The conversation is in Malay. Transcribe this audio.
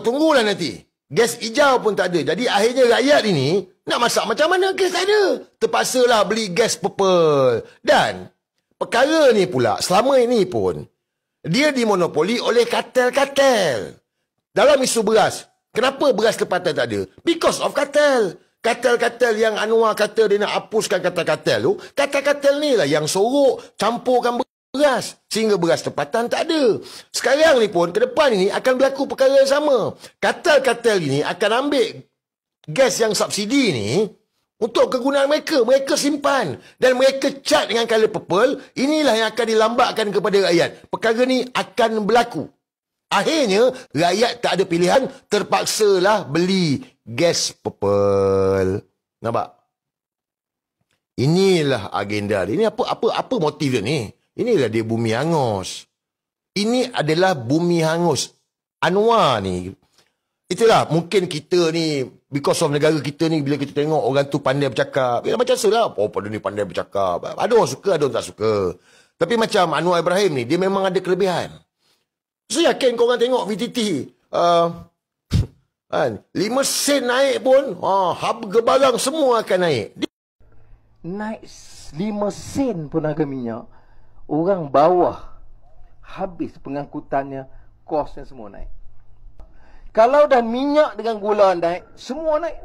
tunggulah nanti. Gas hijau pun tak ada. Jadi akhirnya rakyat ini nak masak macam mana gas tak ada. Terpaksalah beli gas purple. Dan perkara ni pula selama ini pun dia dimonopoli oleh kartel-kartel. Dalam isu beras, kenapa beras tempatan tak ada? Because of kartel. Kartel-kartel yang Anwar kata dia nak hapuskan kartel-kartel tu, kartel-kartel ni lah yang sorok campurkan beras sehingga beras tempatan tak ada. Sekarang ni pun ke depan ini akan berlaku perkara yang sama. Kartel-kartel ini akan ambil gas yang subsidi ni untuk kegunaan mereka. Mereka simpan dan mereka cat dengan colour purple. Inilah yang akan dilambatkan kepada rakyat. Perkara ni akan berlaku. Akhirnya rakyat tak ada pilihan, terpaksalah beli gas purple. Nampak? Inilah agenda dia. Ini apa motif dia ni? Inilah dia bumi hangus. Ini adalah bumi hangus. Anwar ni, itulah mungkin kita ni, because of negara kita ni, bila kita tengok orang tu pandai bercakap, ya, macam selah, pada ni pandai bercakap. Ada orang suka, ada orang tak suka. Tapi macam Anwar Ibrahim ni, dia memang ada kelebihan. Saya yakin korang tengok VTT, 5 sen naik pun, harga barang semua akan naik. Naik 5 sen pun harga minyak, orang bawah habis pengangkutannya, kosnya semua naik. Kalau dah minyak dengan gula naik, semua naik.